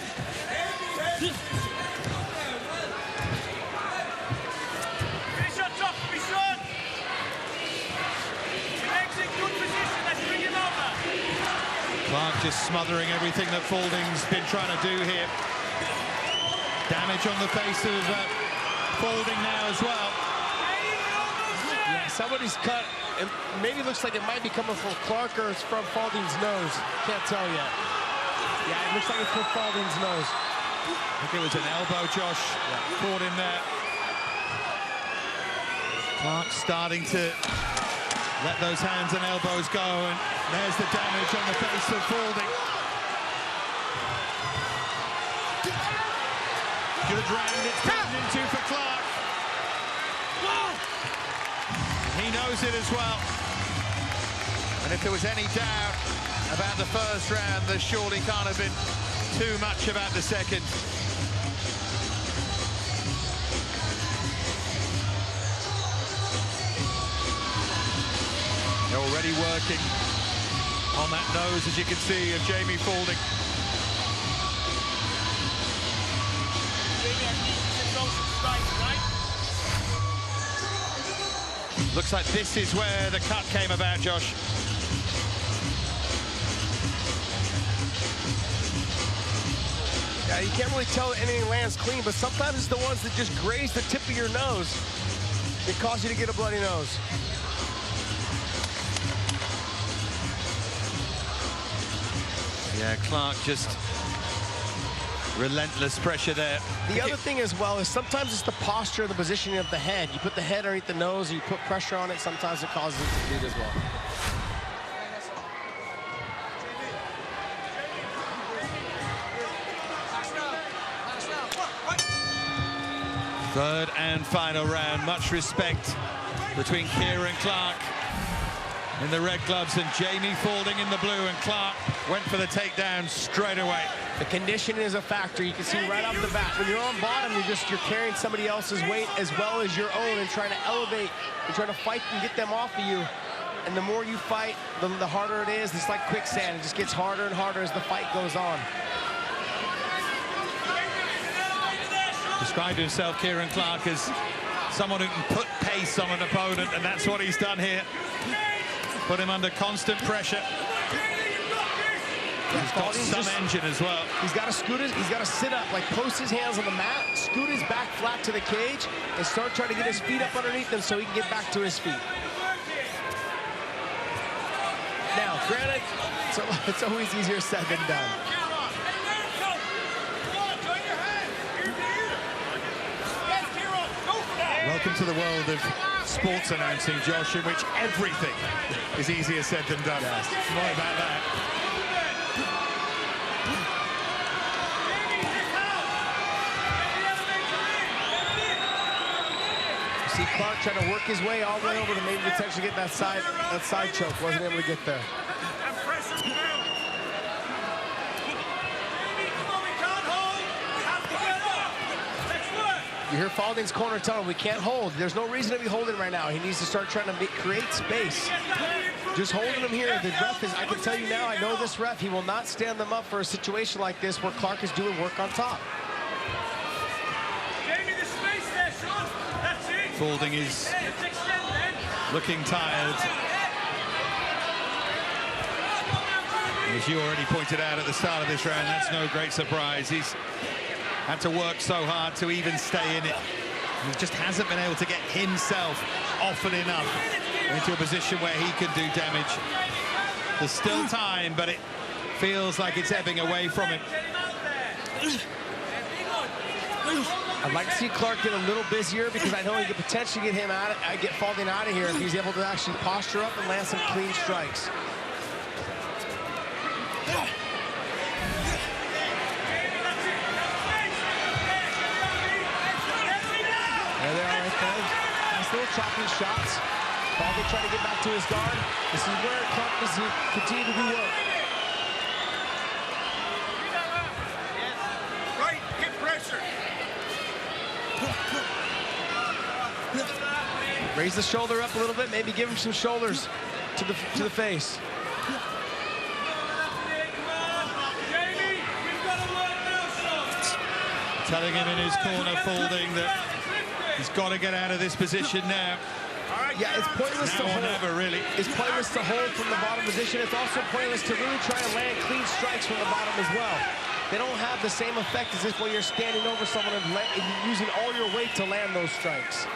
Speaker 4: Finish on top of me, son. Your legs in good position. Let's bring him over.
Speaker 1: Clarke just smothering everything that Faulding's been trying to do here. Damage on the face of Faulding now as well.
Speaker 4: Jaime, we're almost there.
Speaker 3: Yeah, somebody's cut. It maybe looks like it might be coming from Clarke or it's from Faulding's nose. Can't tell yet. Yeah, it looks like it's from Faulding's nose.
Speaker 1: I think it was an elbow, Josh, caught him there. Clarke starting to let those hands and elbows go, and there's the damage on the face of Faulding. Good round it's turned into for Clarke. He knows it as well. And if there was any doubt about the first round, there surely can't have been too much about the second. They're already working on that nose, as you can see, of Jaime Faulding. Looks like this is where the cut came about, Josh.
Speaker 3: Yeah, you can't really tell that anything lands clean, but sometimes it's the ones that just graze the tip of your nose that cause you to get a bloody nose.
Speaker 1: Yeah, Clarke just relentless pressure there.
Speaker 3: The other thing as well is sometimes it's the posture, the positioning of the head. You put the head underneath the nose, you put pressure on it, sometimes it causes it to bleed as well.
Speaker 1: Third and final round. Much respect between Ciaran Clarke in the red gloves and Jaime Faulding in the blue, and Clarke went for the takedown straight away.
Speaker 3: The conditioning is a factor. You can see right off the bat. When you're on bottom, you're carrying somebody else's weight as well as your own and trying to elevate and trying to fight and get them off of you. And the more you fight, the harder it is. It's like quicksand. It just gets harder and harder as the fight goes on.
Speaker 1: Described himself, Ciaran Clarke, as someone who can put pace on an opponent, and that's what he's done here. Put him under constant pressure. He's got some engine as well.
Speaker 3: He's got to scoot it. He's got to sit up, like post his hands on the mat, scoot his back flat to the cage, and start trying to get his feet up underneath him so he can get back to his feet. Now, granted, it's always easier said than done.
Speaker 1: Welcome to the world of sports announcing, Josh, in which everything is easier said than done.
Speaker 3: Yes.
Speaker 1: More about that.
Speaker 3: See Clarke trying to work his way all the way over to maybe potentially get that side choke. Wasn't able to get there. You hear Faulding's corner telling him we can't hold. There's no reason to be holding right now. He needs to start trying to create space. Just holding him here. The ref is, I can tell you now, I know this ref, he will not stand them up for a situation like this where Clarke is doing work on top.
Speaker 4: Jamie, the space there, son. That's it.
Speaker 1: Faulding is looking tired. As you already pointed out at the start of this round, that's no great surprise. He's had to work so hard to even stay in it. He just hasn't been able to get himself often enough into a position where he can do damage. There's still time, but it feels like it's ebbing away from him.
Speaker 3: I'd like to see Clarke get a little busier because I know he could potentially get him out, get Faulding out of here if he's able to actually posture up and land some clean strikes. There they are right there. Nice little chopping shots. Faulding trying to get back to his guard. This is where Clarke needs to continue to do work.
Speaker 4: Right, hip pressure.
Speaker 3: Raise the shoulder up a little bit. Maybe give him some shoulders to the face.
Speaker 1: Telling him in his corner, Faulding, that he's got to get out of this position now.
Speaker 3: Yeah, it's pointless to hold.
Speaker 1: Never, really.
Speaker 3: It's pointless to hold from the bottom position. It's also pointless to really try to land clean strikes from the bottom as well. They don't have the same effect as if when you're standing over someone and using all your weight to land those strikes.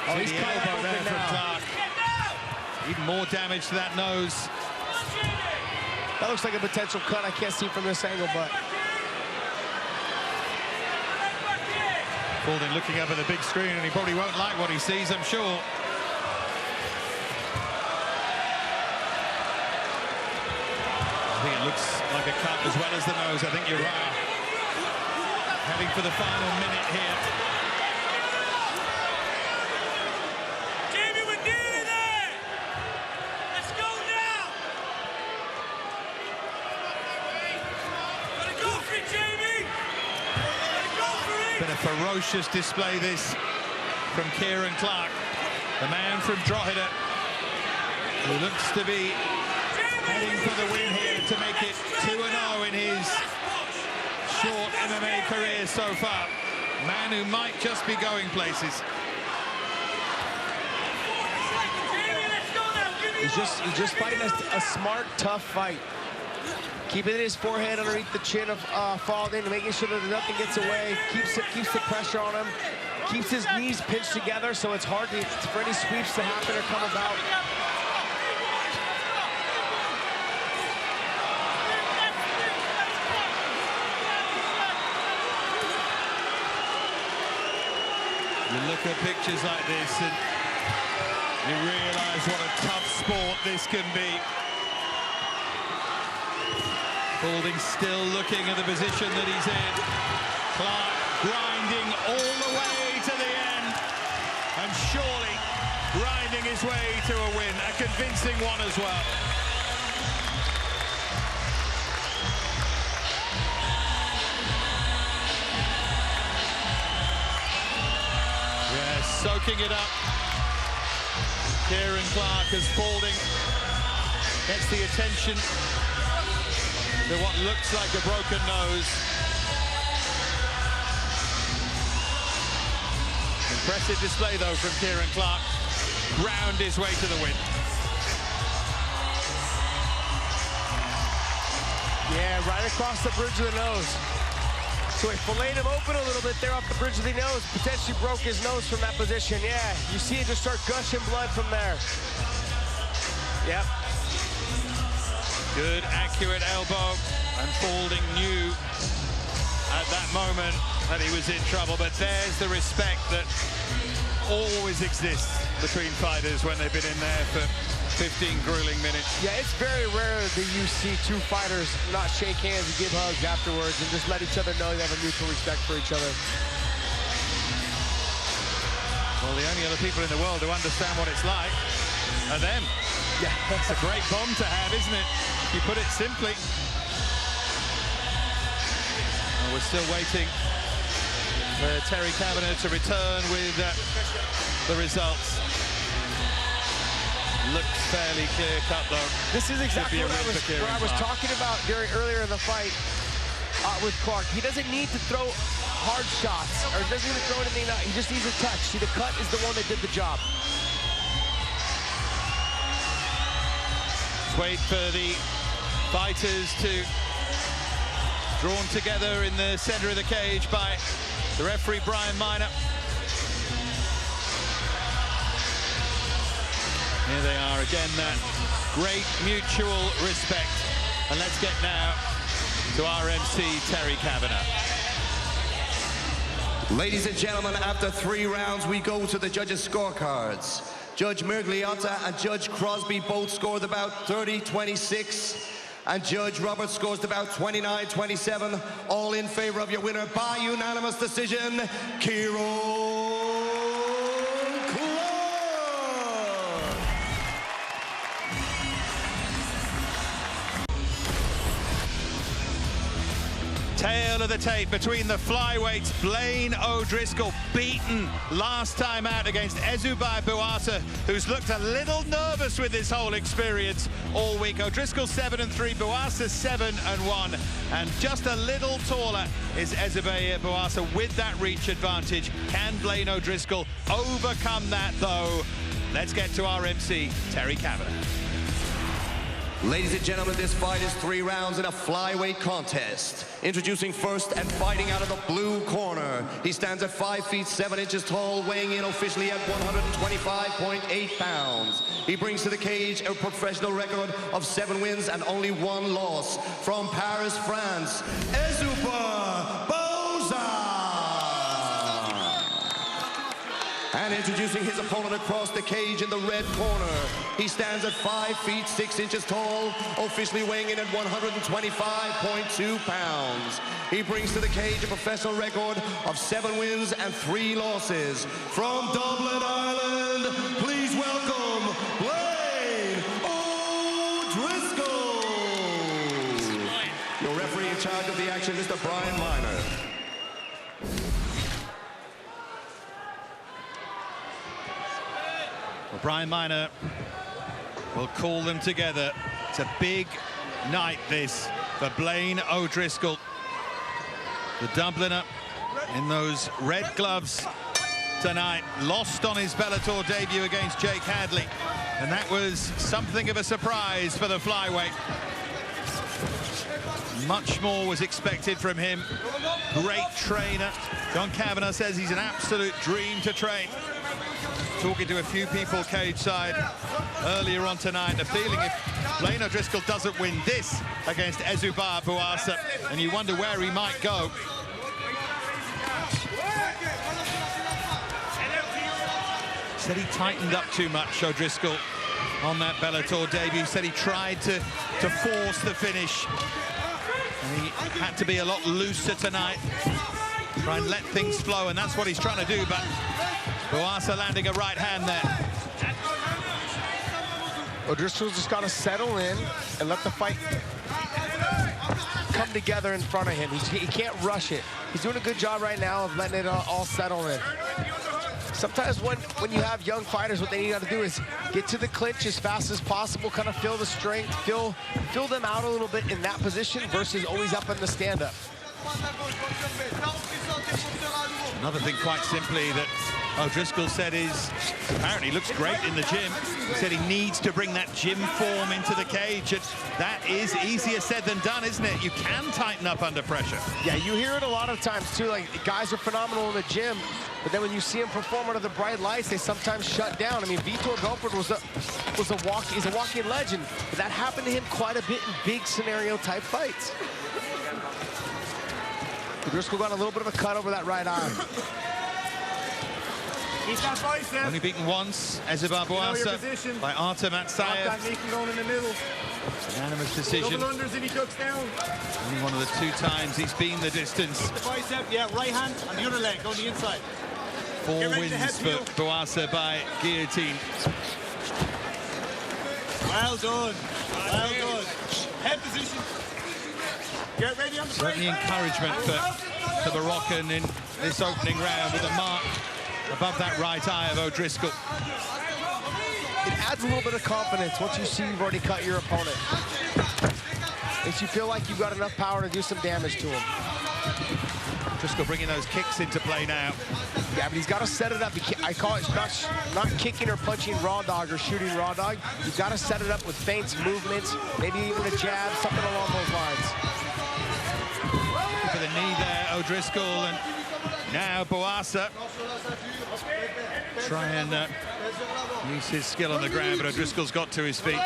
Speaker 3: Oh, he's
Speaker 1: the
Speaker 3: cut
Speaker 1: elbow
Speaker 3: open
Speaker 1: there from
Speaker 3: now.
Speaker 1: Clarke. Even more damage to that nose.
Speaker 3: That looks like a potential cut. I can't see from this angle, but
Speaker 1: Faulding looking up at the big screen, and he probably won't like what he sees, I'm sure. I think it looks like a cut as well as the nose. I think you're right. Heading for the final minute here.
Speaker 4: Jamie, we're nearly there. Let's go now. Gotta go for it, Jamie. Gotta go for it.
Speaker 1: Been a ferocious display this from Ciaran Clarke, the man from Drogheda, who looks to be heading for the win here to make it 2-0 in his short MMA career so far. Man who might just be going places.
Speaker 3: he's just fighting a smart, tough fight. Keeping his forehead underneath the chin of Faulding, making sure that nothing gets away, keeps the pressure on him, keeps his knees pinched together so it's hard for any sweeps to happen or come about.
Speaker 1: You look at pictures like this and you realize what a tough sport this can be. Faulding still looking at the position that he's in. Clarke grinding all the way to the end, and surely grinding his way to a win, a convincing one as well. Yeah, soaking it up. Ciaran Clarke as Faulding gets the attention to what looks like a broken nose. Impressive display, though, from Ciaran Clarke. Ground his way to the win.
Speaker 3: Yeah, right across the bridge of the nose. So he filleted him open a little bit there off the bridge of the nose. Potentially broke his nose from that position. Yeah, you see it just start gushing blood from there. Yep.
Speaker 1: Good, accurate elbow, and Faulding knew at that moment that he was in trouble, but there's the respect that always exists between fighters when they've been in there for 15 grueling minutes.
Speaker 3: Yeah, it's very rare that you see two fighters not shake hands and give hugs afterwards and just let each other know they have a mutual respect for each other.
Speaker 1: Well, the only other people in the world who understand what it's like are them.
Speaker 3: Yeah,
Speaker 1: It's a great bomb to have, isn't it? If you put it simply. Well, we're still waiting for Terry Kavanagh to return with the results. Looks fairly clear-cut, though.
Speaker 3: This is exactly what I was talking about earlier in the fight with Clarke. He doesn't need to throw hard shots, or doesn't even throw anything. He just needs a touch. See, the cut is the one that did the job.
Speaker 1: Let's wait for the fighters to drawn together in the center of the cage by the referee, Brian Miner. Here they are again, that great mutual respect. And let's get now to our MC, Terry Kavanagh.
Speaker 2: Ladies and gentlemen, after 3 rounds, we go to the judges' scorecards. Judge Mergliotta and Judge Crosby both scored about 30-26, and Judge Roberts scores about 29-27, all in favor of your winner by unanimous decision, Ciaran.
Speaker 1: Tail of the tape between the flyweights. Blaine O'Driscoll beaten last time out against Ezzoubair Bouarsa, who's looked a little nervous with this whole experience all week. O'Driscoll 7-3, Bouarsa 7-1, and just a little taller is Ezzoubair Bouarsa with that reach advantage. Can Blaine O'Driscoll overcome that, though? Let's get to our MC, Terry Kavanagh.
Speaker 2: Ladies and gentlemen, this fight is 3 rounds in a flyweight contest. Introducing first and fighting out of the blue corner. He stands at 5 feet 7 inches tall, weighing in officially at 125.8 pounds. He brings to the cage a professional record of 7 wins and only 1 loss. From Paris, France, Ezzoubair. And introducing his opponent across the cage in the red corner. He stands at 5 feet 6 inches tall, officially weighing in at 125.2 pounds. He brings to the cage a professional record of 7 wins and 3 losses. From Dublin, Ireland, please welcome Blaine O'Driscoll. Your referee in charge of the action, Mr. Brian Miner.
Speaker 1: Well, Brian Miner will call them together. It's a big night, this, for Blaine O'Driscoll. The Dubliner in those red gloves tonight. Lost on his Bellator debut against Jake Hadley. And that was something of a surprise for the flyweight. Much more was expected from him. Great trainer. John Kavanagh says he's an absolute dream to train. Talking to a few people cage side earlier on tonight, the feeling if Blaine O'Driscoll doesn't win this against Ezzoubair Bouarsa, and you wonder where he might go. Said he tightened up too much, O'Driscoll, on that Bellator debut. Said he tried to force the finish, and he had to be a lot looser tonight. Try and let things flow, and that's what he's trying to do, but Bouarsa landing a right hand there.
Speaker 3: O'Driscoll's just got to settle in and let the fight come together in front of him. He can't rush it. He's doing a good job right now of letting it all settle in. Sometimes when you have young fighters, what they need to do is get to the clinch as fast as possible, kind of feel the strength, feel them out a little bit in that position versus always up in the stand-up.
Speaker 1: Another thing, quite simply, that O'Driscoll said is apparently looks great in the gym. He said he needs to bring that gym form into the cage, and that is easier said than done, isn't it? You can tighten up under pressure.
Speaker 3: Yeah, you hear it a lot of times too. Like, guys are phenomenal in the gym, but then when you see them perform under the bright lights, they sometimes shut down. I mean, Vitor Belfort he's a walking legend, but that happened to him quite a bit in big scenario type fights. O'Driscoll got a little bit of a cut over that right eye.
Speaker 1: Only beaten once, Ezzoubair Bouarsa by Artem Atsayev.
Speaker 4: Going in the middle.
Speaker 1: Unanimous decision.
Speaker 4: Double unders and he ducks down.
Speaker 1: Only one of the 2 times he's been the distance.
Speaker 4: The bicep, yeah, right hand on the other leg, on the inside.
Speaker 1: 4 wins for Bouarsa by guillotine.
Speaker 4: Well done. Well done. Head position. Get ready on the break.
Speaker 1: Certainly encouragement for the Moroccan in this opening round with a mark above that right eye of O'Driscoll.
Speaker 3: it adds a little bit of confidence once you see you've already cut your opponent. Makes you feel like you've got enough power to do some damage to him.
Speaker 1: Driscoll bringing those kicks into play now.
Speaker 3: Yeah, but he's got to set it up. I call it not kicking or punching raw dog or shooting raw dog. You've got to set it up with feints, movements, maybe even a jab, something along those lines.
Speaker 1: For the knee there, O'Driscoll, and now Bouarsa. Try and use his skill on the ground, but O'Driscoll's got to his feet.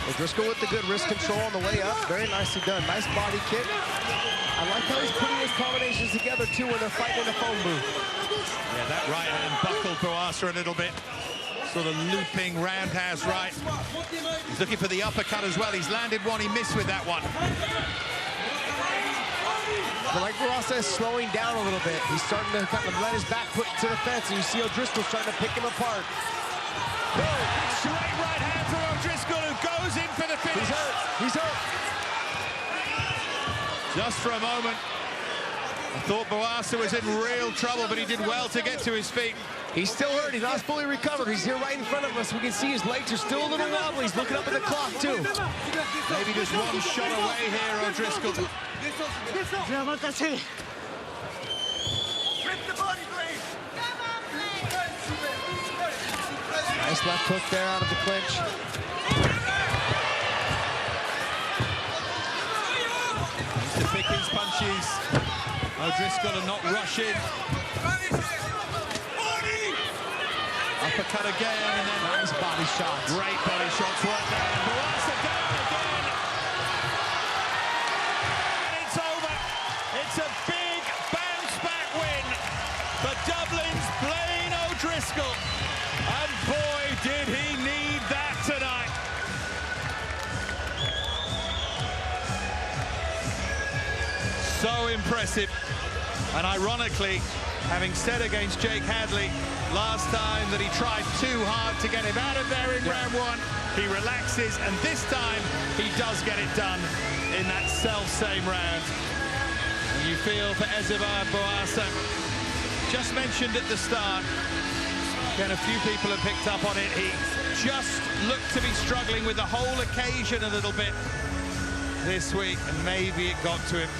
Speaker 3: O'Driscoll with the good wrist control on the way up. Very nicely done. Nice body kick. I like how he's putting his combinations together, too, when they're fighting in the phone booth.
Speaker 1: Yeah, that right hand buckled Bouarsa a little bit. Sort of looping roundhouse right. He's looking for the uppercut as well. He's landed one. He missed with that one.
Speaker 3: But like Bouarsa is slowing down a little bit. He's starting to kind of let his back foot to the fence, and you see O'Driscoll starting to pick him apart.
Speaker 1: Straight right hand from O'Driscoll, who goes in for the finish.
Speaker 3: He's hurt. He's hurt.
Speaker 1: Just for a moment, I thought Bouarsa was in real trouble, but he did well to get to his feet.
Speaker 3: He's still hurt. He's not fully recovered. He's here right in front of us. We can see his legs are still a little wobbly. He's looking up at the clock, too.
Speaker 1: Maybe just one shot away here, O'Driscoll.
Speaker 4: Rip the body, Blaine.
Speaker 3: Nice left hook there out of the clinch.
Speaker 1: To pick his punches. O'Driscoll and not rush in. Uppercut again, and then
Speaker 3: nice body shots.
Speaker 1: Great body shots right there. And Bouarsa down again. And it's over. It's a big bounce-back win for Dublin's Blaine O'Driscoll. And boy, did he need that tonight. So impressive. And ironically, having said against Jake Hadley last time that he tried too hard to get him out of there in round one, he relaxes, and this time he does get it done in that self-same round. And you feel for Ezzoubair Bouarsa, just mentioned at the start, again, a few people have picked up on it, he just looked to be struggling with the whole occasion a little bit this week, and maybe it got to him.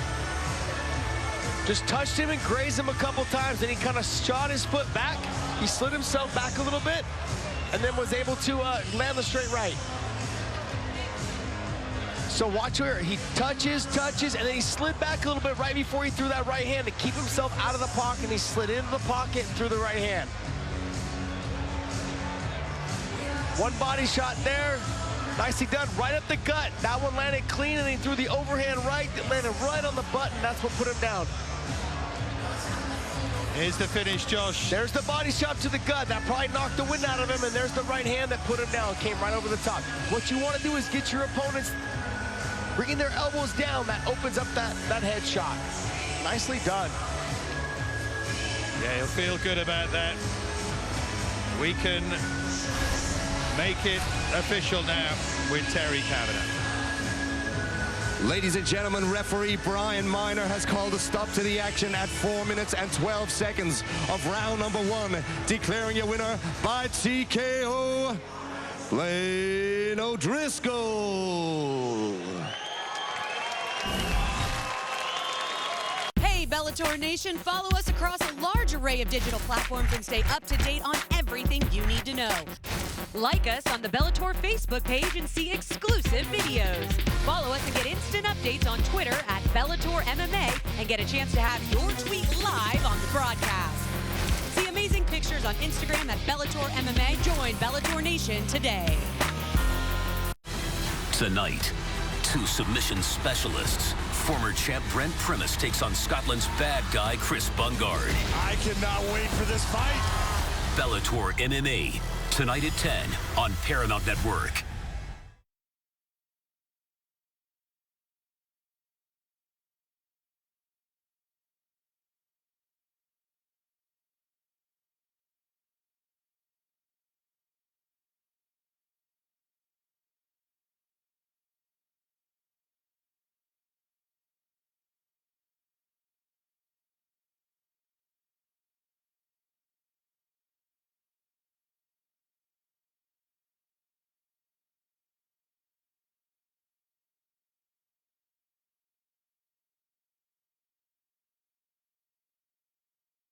Speaker 3: Just touched him and grazed him a couple times, and he kind of shot his foot back. He slid himself back a little bit, and then was able to land the straight right. So watch where he touches, and then he slid back a little bit right before he threw that right hand to keep himself out of the pocket, and he slid into the pocket and threw the right hand. One body shot there. Nicely done, right up the gut. That one landed clean, and he threw the overhand right that landed right on the button. That's what put him down.
Speaker 1: Here's the finish, Josh.
Speaker 3: There's the body shot to the gut. That probably knocked the wind out of him, and there's the right hand that put him down. Came right over the top. What you want to do is get your opponents bringing their elbows down. That opens up that head shot. Nicely done.
Speaker 1: Yeah, he'll feel good about that. We can make it official now with Terry Kavanagh.
Speaker 2: Ladies and gentlemen, referee Brian Miner has called a stop to the action at 4 minutes and 12 seconds of round number 1, declaring your winner by TKO, Blaine O'Driscoll.
Speaker 6: Hey, Bellator Nation, follow us across a large array of digital platforms and stay up to date on everything you need to know. Like us on the Bellator Facebook page and see exclusive videos. Follow us and get instant updates on Twitter at Bellator MMA and get a chance to have your tweet live on the broadcast. See amazing pictures on Instagram at Bellator MMA. Join Bellator Nation today.
Speaker 7: Tonight, 2 submission specialists. Former champ Brent Primus takes on Scotland's bad guy Chris Bungard.
Speaker 4: I cannot wait for this fight.
Speaker 7: Bellator MMA, tonight at 10 on Paramount Network.